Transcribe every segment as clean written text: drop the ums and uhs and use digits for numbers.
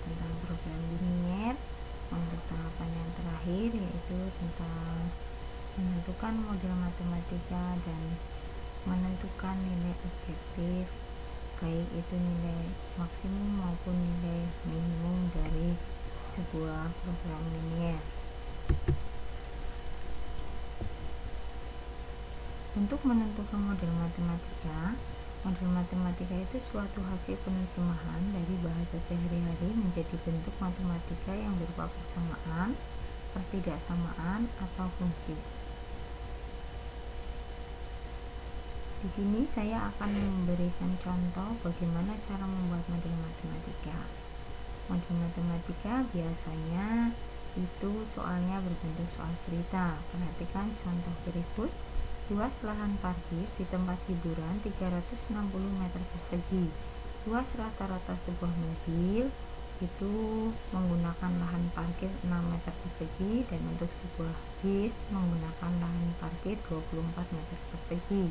tentang program linier. Untuk tahapan yang terakhir yaitu tentang menentukan model matematika dan menentukan nilai objektif, baik itu nilai maksimum maupun nilai minimum dari sebuah program linier. Untuk menentukan model matematika itu suatu hasil penerjemahan dari bahasa sehari-hari menjadi bentuk matematika yang berupa persamaan, pertidaksamaan, atau fungsi. Di sini saya akan memberikan contoh bagaimana cara membuat model matematika. Model matematika biasanya itu soalnya berbentuk soal cerita. Perhatikan contoh berikut. Luas lahan parkir di tempat hiburan 360 meter persegi. Luas rata-rata sebuah mobil itu menggunakan lahan parkir 6 meter persegi, dan untuk sebuah bis menggunakan lahan parkir 24 meter persegi.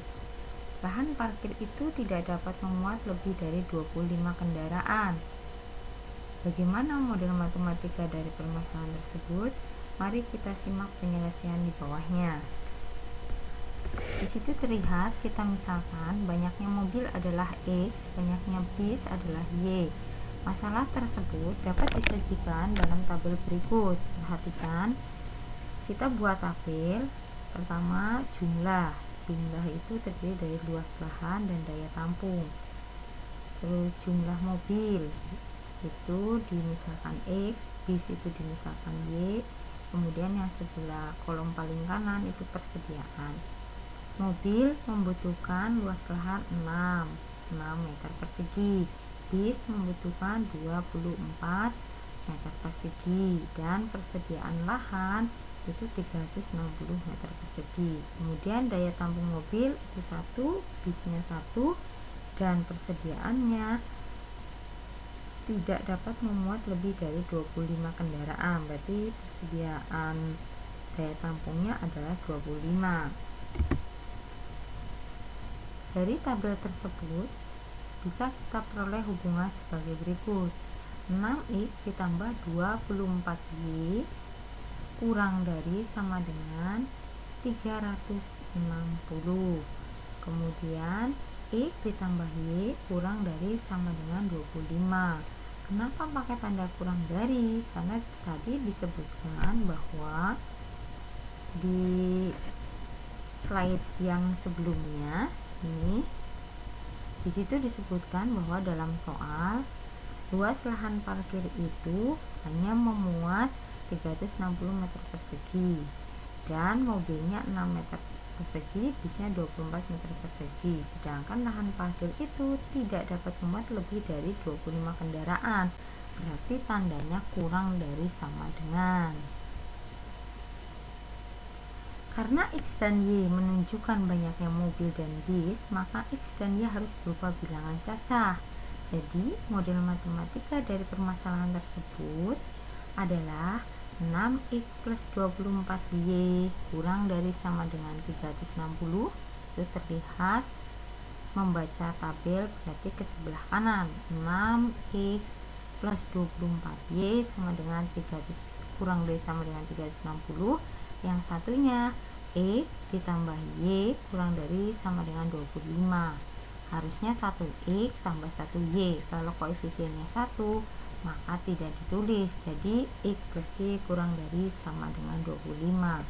Lahan parkir itu tidak dapat memuat lebih dari 25 kendaraan. Bagaimana model matematika dari permasalahan tersebut? Mari kita simak penyelesaian di bawahnya. Di situ terlihat kita misalkan banyaknya mobil adalah X, banyaknya bis adalah Y. Masalah tersebut dapat disajikan dalam tabel berikut. Perhatikan, kita buat tabel. Pertama, jumlah itu terdiri dari luas lahan dan daya tampung. Terus jumlah mobil itu dimisalkan X, bis itu dimisalkan Y. Kemudian yang sebelah kolom paling kanan itu persediaan. Mobil membutuhkan luas lahan 6 meter persegi, bis membutuhkan 24 meter persegi, dan persediaan lahan itu 360 meter persegi. Kemudian daya tampung mobil itu 1, bisnya 1, dan persediaannya tidak dapat memuat lebih dari 25 kendaraan. Berarti persediaan daya tampungnya adalah 25. Dari tabel tersebut bisa kita peroleh hubungan sebagai berikut. 6X ditambah 24Y kurang dari sama dengan 360. Kemudian X ditambah Y kurang dari sama dengan 25. Kenapa pakai tanda kurang dari? Karena tadi disebutkan bahwa di slide yang sebelumnya ini disitu disebutkan bahwa dalam soal luas lahan parkir itu hanya memuat 360 meter persegi dan mobilnya 6 meter persegi, bisnya 24 meter persegi. Sedangkan lahan parkir itu tidak dapat memuat lebih dari 25 kendaraan. Berarti tandanya kurang dari sama dengan. Karena X dan Y menunjukkan banyaknya mobil dan bis, maka X dan Y harus berupa bilangan cacah. Jadi, model matematika dari permasalahan tersebut adalah 6X plus 24Y kurang dari sama dengan 360. Itu terlihat membaca tabel, berarti ke sebelah kanan. 6X plus 24Y sama dengan 300, kurang dari sama dengan 360. Yang satunya X ditambah Y kurang dari sama dengan 25. Harusnya 1X tambah 1Y. Kalau koefisiennya 1, maka tidak ditulis. Jadi X plus Y kurang dari sama dengan 25.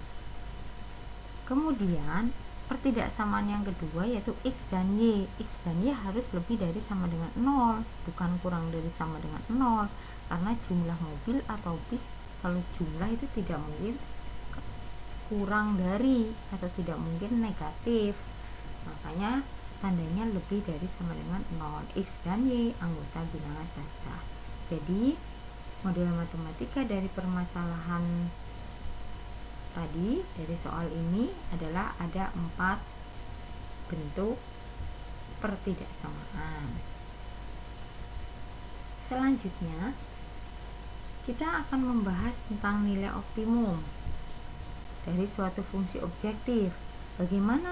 Kemudian pertidaksamaan yang kedua yaitu X dan Y. X dan Y harus lebih dari sama dengan 0, bukan kurang dari sama dengan 0. Karena jumlah mobil atau bis, kalau jumlah itu tidak mungkin kurang dari atau tidak mungkin negatif, makanya tandanya lebih dari sama dengan 0. X dan Y anggota bilangan cacah. Jadi model matematika dari permasalahan tadi, dari soal ini adalah ada 4 bentuk pertidaksamaan. Selanjutnya kita akan membahas tentang nilai optimum dari suatu fungsi objektif. Bagaimana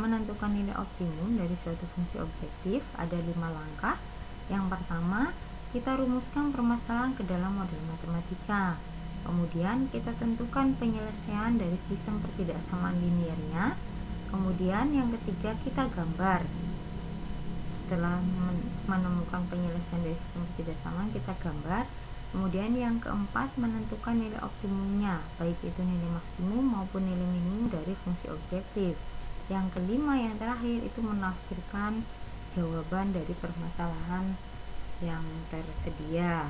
menentukan nilai optimum dari suatu fungsi objektif? Ada 5 langkah. Yang pertama, kita rumuskan permasalahan ke dalam model matematika. Kemudian kita tentukan penyelesaian dari sistem pertidaksamaan linearnya. Kemudian yang ketiga kita gambar. Setelah menemukan penyelesaian dari sistem pertidaksamaan, kita gambar. Kemudian yang keempat menentukan nilai optimumnya, baik itu nilai maksimum maupun nilai minimum dari fungsi objektif. Yang kelima yang terakhir itu menafsirkan jawaban dari permasalahan yang tersedia.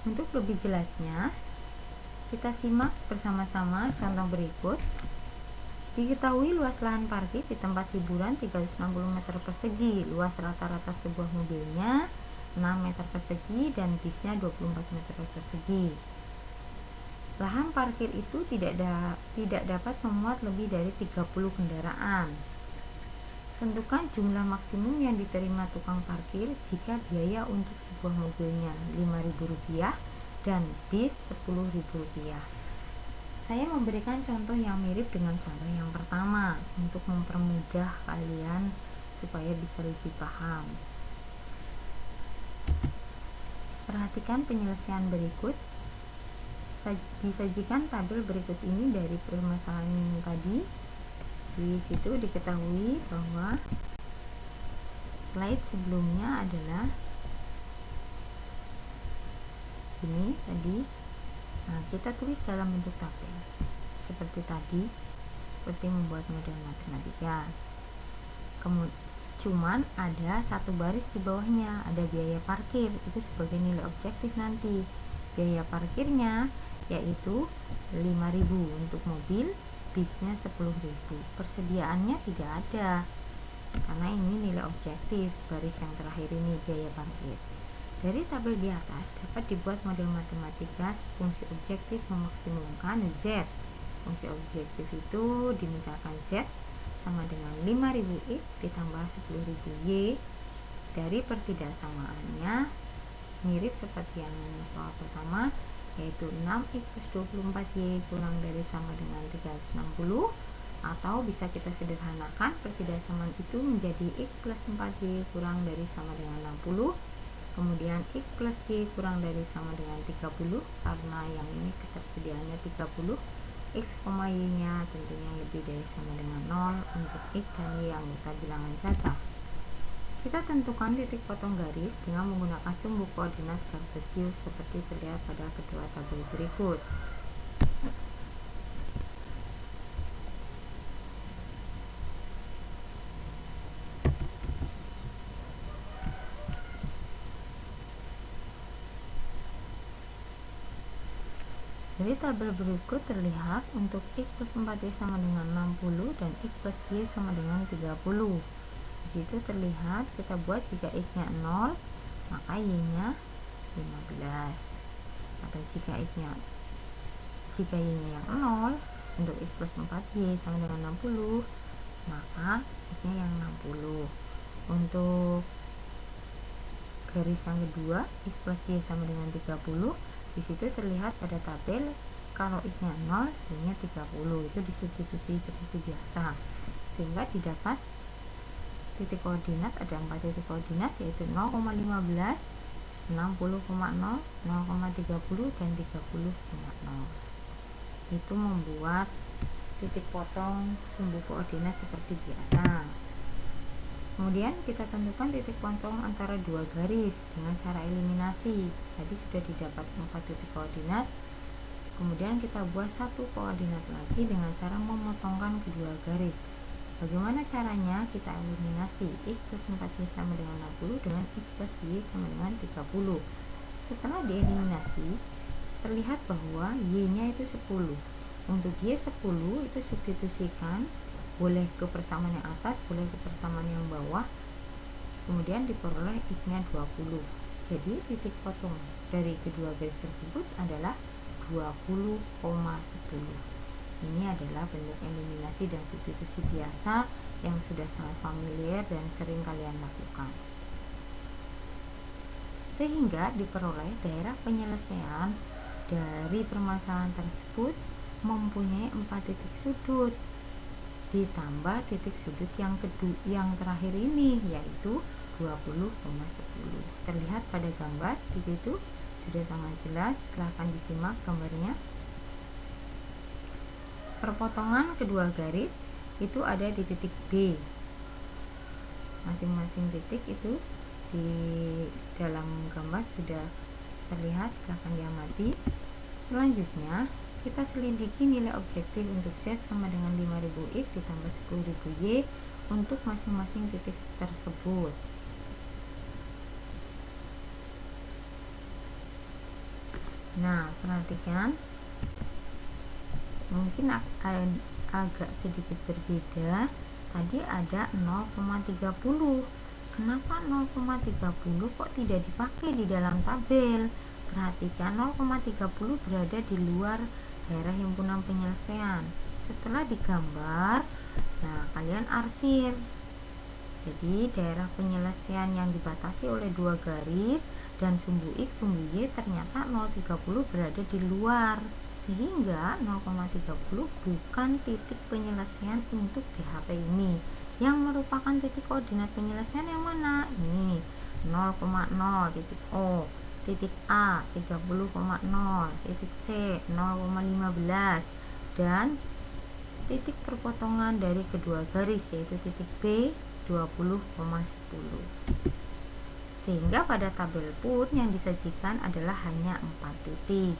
Untuk lebih jelasnya, kita simak bersama-sama contoh berikut. Diketahui luas lahan parkir di tempat hiburan 360 meter persegi, luas rata-rata sebuah mobilnya 6 meter persegi dan bisnya 24 meter persegi. Lahan parkir itu tidak dapat memuat lebih dari 30 kendaraan. Tentukan jumlah maksimum yang diterima tukang parkir jika biaya untuk sebuah mobilnya Rp5.000 dan bis Rp10.000. Saya memberikan contoh yang mirip dengan contoh yang pertama untuk mempermudah kalian supaya bisa lebih paham. Perhatikan penyelesaian berikut. Disajikan tabel berikut ini dari permasalahan ini tadi. Di situ diketahui bahwa slide sebelumnya adalah ini tadi. Nah, kita tulis dalam bentuk tabel seperti tadi, seperti membuat model matematika. Cuman ada satu baris di bawahnya, ada biaya parkir, itu sebagai nilai objektif nanti. Biaya parkirnya yaitu 5.000 untuk mobil, bisnya 10.000. Persediaannya tidak ada, karena ini nilai objektif, baris yang terakhir ini biaya parkir. Dari tabel di atas dapat dibuat model matematika fungsi objektif memaksimumkan Z. Fungsi objektif itu dimisalkan Z sama dengan 5.000 X ditambah 10.000 Y. Dari pertidaksamaannya mirip seperti yang soal pertama, yaitu 6X plus 24Y kurang dari sama dengan 360, atau bisa kita sederhanakan pertidaksamaan itu menjadi X plus 4Y kurang dari sama dengan 60, kemudian X plus Y kurang dari sama dengan 30, karena yang ini ketersediaannya 30, X, Y nya tentunya lebih dari sama dengan 0 untuk X dan Y anggota bilangan cacah. Kita tentukan titik potong garis dengan menggunakan sumbu koordinat kartesius seperti terlihat pada kedua tabel berikut. Dari tabel berikut terlihat untuk X plus 4Y sama dengan 60 dan X plus Y sama dengan 30. Di situ terlihat kita buat jika X nya 0 maka Y nya 15, atau jika Y nya yang 0 untuk X plus 4Y sama dengan 60 maka X nya yang 60. Untuk garis yang kedua X plus Y sama dengan 30, di situ terlihat pada tabel kalau X nya 0, Y nya 30, itu disubstitusi seperti biasa, sehingga didapat titik koordinat. Ada 4 titik koordinat, yaitu 0,15, 60,0, 0,30 dan 30,0. Itu membuat titik potong sumbu koordinat seperti biasa. Kemudian kita tentukan titik potong antara dua garis dengan cara eliminasi. Tadi sudah didapat 4 titik koordinat. Kemudian kita buat satu koordinat lagi dengan cara memotongkan kedua garis. Bagaimana caranya? Kita eliminasi X plus 4Y sama dengan 60 dengan X plus Y sama dengan 30. Setelah dieliminasi, terlihat bahwa Y nya itu 10. Untuk Y 10 itu substitusikan, boleh ke persamaan yang atas, boleh ke persamaan yang bawah, kemudian diperoleh X nya 20. Jadi titik potong dari kedua garis tersebut adalah 20,10. Ini adalah bentuk eliminasi dan substitusi biasa yang sudah sangat familiar dan sering kalian lakukan, sehingga diperoleh daerah penyelesaian dari permasalahan tersebut mempunyai 4 titik sudut. ditambah titik sudut yang terakhir ini, yaitu 20,10. Terlihat pada gambar di situ sudah sangat jelas. Silahkan disimak gambarnya. Perpotongan kedua garis itu ada di titik B. Masing-masing titik itu di dalam gambar sudah terlihat, silahkan diamati. Selanjutnya kita selidiki nilai objektif untuk Z sama dengan 5000X ditambah 10.000Y untuk masing-masing titik tersebut. Nah, perhatikan, mungkin agak sedikit berbeda. Tadi ada 0,30. Kenapa 0,30 kok tidak dipakai di dalam tabel? Perhatikan, 0,30 berada di luar daerah himpunan penyelesaian. Setelah digambar, nah kalian arsir. Jadi daerah penyelesaian yang dibatasi oleh dua garis dan sumbu X, sumbu Y, ternyata 0,30 berada di luar, sehingga 0,30 bukan titik penyelesaian untuk DHP ini. Yang merupakan titik koordinat penyelesaian yang mana? Ini 0,0, titik O, titik A 30,0, titik C 0,15, dan titik perpotongan dari kedua garis yaitu titik B 20,10. Sehingga pada tabel pun yang disajikan adalah hanya 4 titik.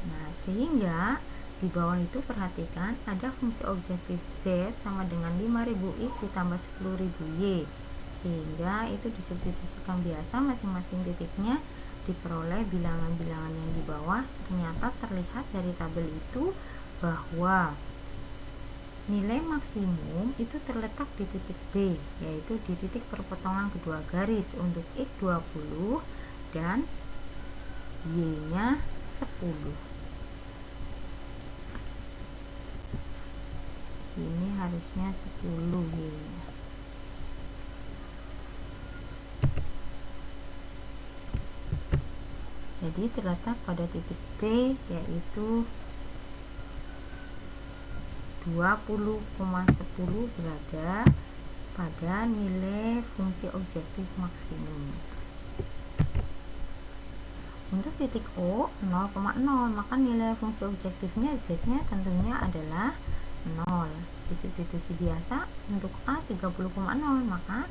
Nah, sehingga di bawah itu perhatikan ada fungsi objektif Z sama dengan 5000X ditambah 10.000Y, sehingga itu disubstitusikan biasa, masing-masing titiknya diperoleh bilangan-bilangan yang di bawah. Ternyata terlihat dari tabel itu bahwa nilai maksimum itu terletak di titik B, yaitu di titik perpotongan kedua garis untuk X 20 dan Y nya 10. Ini harusnya 10 Y nya. Jadi terletak pada titik B, yaitu 20,10 berada pada nilai fungsi objektif maksimum. Untuk titik O 0,0, maka nilai fungsi objektifnya Z nya tentunya adalah 0. Disubstitusi biasa untuk A 30,0, maka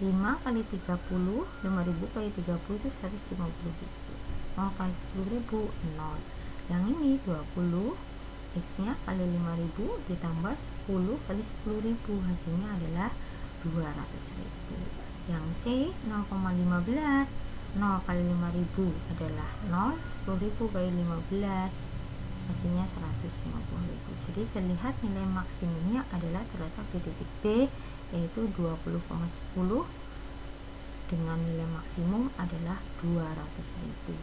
5 kali 30, 5000 kali 30 itu 150.000. 0 kali 10.000, 0. Yang ini 20, X nya kali 5000 ditambah 10 kali 10.000, hasilnya adalah 200.000. Yang C 0,15, 0 kali 5000 adalah 0, 10.000 kali 15, hasilnya 150.000. Jadi terlihat nilai maksimumnya adalah terletak di titik B, yaitu 20,10, dengan nilai maksimum adalah 200.000.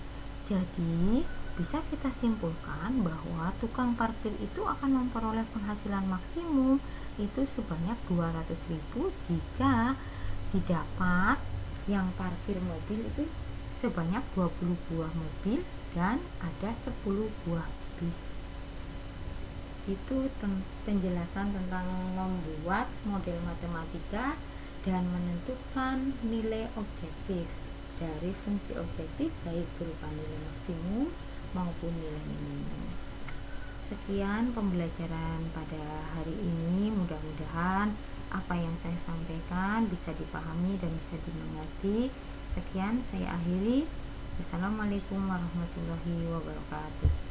Jadi bisa kita simpulkan bahwa tukang parkir itu akan memperoleh penghasilan maksimum itu sebanyak 200.000 jika didapat yang parkir mobil itu sebanyak 20 buah mobil dan ada 10 buah bis. Itu penjelasan tentang membuat model matematika dan menentukan nilai objektif dari fungsi objektif, baik berupa nilai maksimum maupun nilai minimum. Sekian pembelajaran pada hari ini, mudah-mudahan apa yang saya sampaikan bisa dipahami dan bisa dimengerti. Sekian, saya akhiri. Wassalamualaikum warahmatullahi wabarakatuh.